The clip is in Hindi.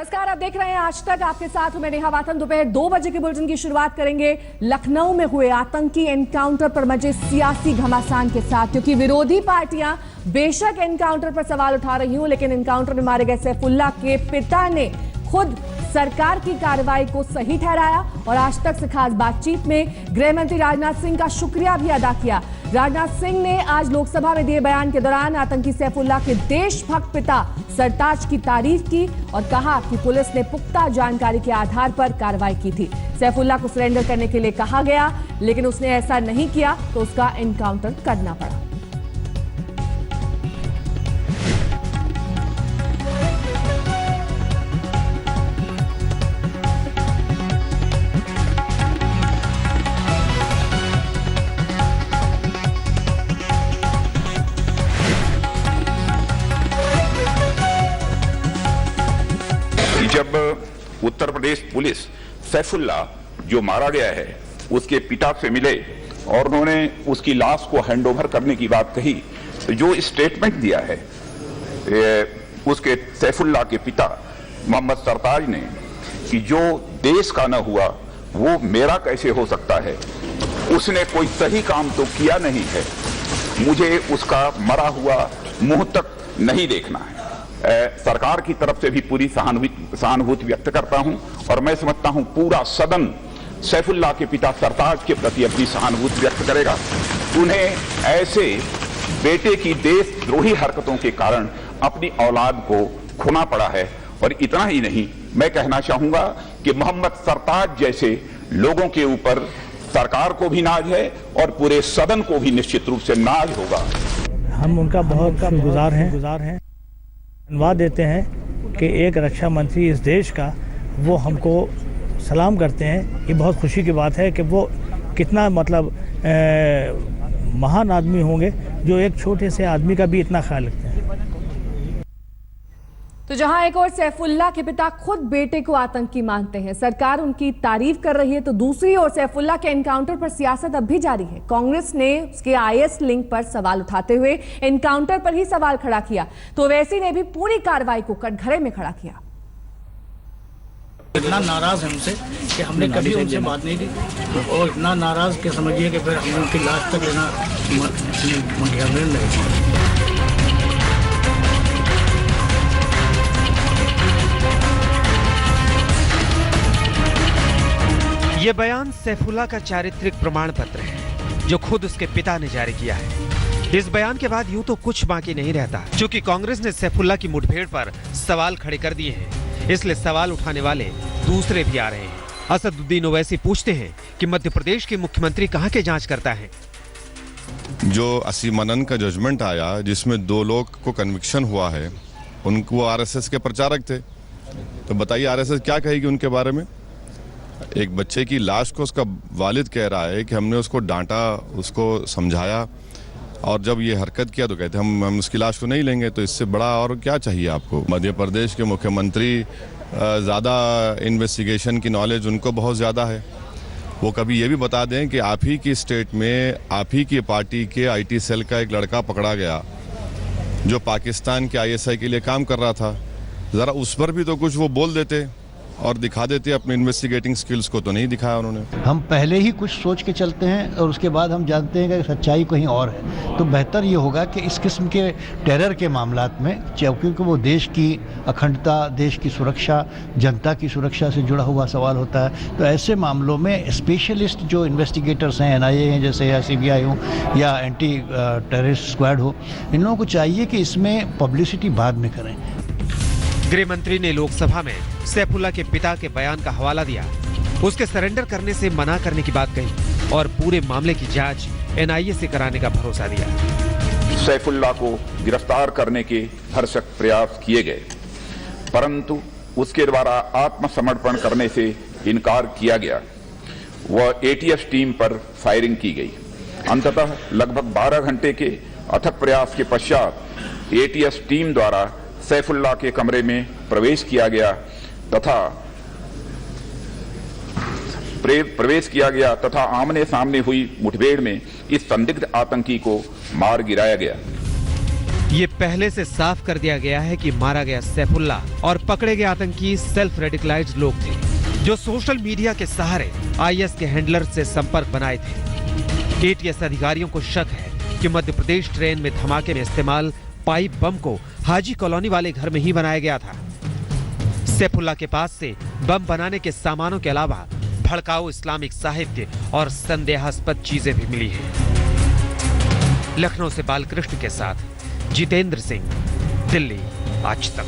नमस्कार, आप देख रहे हैं आज तक। आपके साथ हूं मैं नेहा वातन। दोपहर 2 बजे के बुलेटिन की शुरुआत करेंगे लखनऊ में हुए आतंकी एनकाउंटर पर मचे सियासी घमासान के साथ, क्योंकि विरोधी पार्टियां बेशक एनकाउंटर पर सवाल उठा रही हूं, लेकिन एनकाउंटर में मारे गए सैफुल्लाह के पिता ने खुद सरकार की कार्रवाई को सही ठहराया और आज तक से खास बातचीत में गृह मंत्री राजनाथ सिंह का शुक्रिया भी अदा किया। राजनाथ सिंह ने आज लोकसभा में दिए बयान के दौरान आतंकी सैफुल्लाह के देशभक्त पिता सरताज की तारीफ की और कहा कि पुलिस ने पुख्ता जानकारी के आधार पर कार्रवाई की थी। सैफुल्लाह को सरेंडर करने के लिए कहा गया, लेकिन उसने ऐसा नहीं किया तो उसका एनकाउंटर करना पड़ा। जब उत्तर प्रदेश पुलिस सैफुल्लाह जो मारा गया है उसके पिता से मिले और उन्होंने उसकी लाश को हैंडओवर करने की बात कही, जो स्टेटमेंट दिया है उसके सैफुल्लाह के पिता मोहम्मद सरताज ने कि जो देश का न हुआ वो मेरा कैसे हो सकता है, उसने कोई सही काम तो किया नहीं है, मुझे उसका मरा हुआ मुंह तक नहीं देखना है। सरकार की तरफ से भी पूरी सहानुभूति व्यक्त करता हूं और मैं समझता हूं पूरा सदन सैफुल्लाह के पिता सरताज के प्रति अपनी सहानुभूति व्यक्त करेगा। उन्हें ऐसे बेटे की देशद्रोही हरकतों के कारण अपनी औलाद को खोना पड़ा है। और इतना ही नहीं, मैं कहना चाहूंगा कि मोहम्मद सरताज जैसे लोगों के ऊपर सरकार को भी नाज है और पूरे सदन को भी निश्चित रूप से नाज होगा। हम उनका बहुत शुक्रगुजार हैं, धन्यवाद देते हैं कि एक रक्षा मंत्री इस देश का वो हमको सलाम करते हैं। ये बहुत खुशी की बात है कि वो कितना महान आदमी होंगे जो एक छोटे से आदमी का भी इतना ख्याल रखते हैं। तो जहां एक और सैफुल्लाह के पिता खुद बेटे को आतंकी मानते हैं, सरकार उनकी तारीफ कर रही है, तो दूसरी ओर सैफुल्लाह के एनकाउंटर पर सियासत अब भी जारी है। कांग्रेस ने उसके आईएस लिंक पर सवाल उठाते हुए एनकाउंटर पर ही सवाल खड़ा किया, तो ओवैसी ने भी पूरी कार्रवाई को कटघरे में खड़ा किया। इतना नाराज है हमसे कि हमने कभी उनसे बात नहीं की और इतना नाराज के समझिए कि फिर हमने उनकी लाश तक लेना मंडिया में नहीं। ये बयान सैफुल्लाह का चारित्रिक प्रमाण पत्र है जो खुद उसके पिता ने जारी किया है। इस बयान के बाद यूं तो कुछ बाकी नहीं रहता, क्योंकि कांग्रेस ने सैफुल्लाह की मुठभेड़ पर सवाल खड़े कर दिए हैं, इसलिए सवाल उठाने वाले दूसरे भी आ रहे हैं। असदुद्दीन ओवैसी पूछते हैं कि मध्य प्रदेश के मुख्यमंत्री कहां के जांच करता है। जो असीमानंद का जजमेंट आया जिसमें 2 लोग को कन्विक्शन हुआ है, उनको आरएसएस के प्रचारक थे, तो बताइए आरएसएस क्या कहेगी उनके बारे में। एक बच्चे की लाश को उसका वालिद कह रहा है कि हमने उसको डांटा, उसको समझाया, और जब ये हरकत किया तो कहते हम उसकी लाश को नहीं लेंगे। तो इससे बड़ा और क्या चाहिए आपको। मध्य प्रदेश के मुख्यमंत्री ज़्यादा इन्वेस्टिगेशन की नॉलेज उनको बहुत ज़्यादा है। वो कभी ये भी बता दें कि आप ही की स्टेट में आप ही की पार्टी के आईटी सेल का एक लड़का पकड़ा गया जो पाकिस्तान के आईएसआई के लिए काम कर रहा था, ज़रा उस पर भी तो कुछ वो बोल देते और दिखा देते अपने इन्वेस्टिगेटिंग स्किल्स को, तो नहीं दिखाया उन्होंने। हम पहले ही कुछ सोच के चलते हैं और उसके बाद हम जानते हैं कि सच्चाई कहीं और है, तो बेहतर ये होगा कि इस किस्म के टेरर के मामलात में, क्योंकि वो देश की अखंडता, देश की सुरक्षा, जनता की सुरक्षा से जुड़ा हुआ सवाल होता है, तो ऐसे मामलों में स्पेशलिस्ट जो इन्वेस्टिगेटर्स हैं, एनआईए हैं जैसे, या सीबीआई हो या एंटी टेररिस्ट स्क्वाड हो, इन लोगों को चाहिए कि इसमें पब्लिसिटी बाद में करें। गृह मंत्री ने लोकसभा में सैफुल्लाह के पिता के बयान का हवाला दिया, उसके सरेंडर करने से मना करने की बात कही और पूरे मामले की जांच एनआईए से कराने का भरोसा दिया। सैफुल्लाह को गिरफ्तार करने के भरसक प्रयास किए गए, परंतु उसके द्वारा आत्मसमर्पण करने से इनकार किया गया। वह एटीएस टीम पर फायरिंग की गई। अंततः लगभग 12 घंटे के अथक प्रयास के पश्चात एटीएस टीम द्वारा सैफुल्लाह के कमरे में प्रवेश किया गया तथा आमने सामने हुई मुठभेड़ में इस संदिग्ध आतंकी को मार गिराया गया। ये पहले से साफ कर दिया गया है कि मारा गया सैफुल्लाह और पकड़े गए आतंकी सेल्फ रेडिकलाइज्ड लोग थे, जो सोशल मीडिया के सहारे आईएस के हैंडलर से संपर्क बनाए थे। एटीएस अधिकारियों को शक है कि मध्य प्रदेश ट्रेन में धमाके में इस्तेमाल पाइप बम को हाजी कॉलोनी वाले घर में ही बनाया गया था। सैफुल्लाह के पास से बम बनाने के सामानों के अलावा भड़काऊ इस्लामिक साहित्य और संदेहास्पद चीजें भी मिली हैं। लखनऊ से बालकृष्ण के साथ जितेंद्र सिंह, दिल्ली आज तक।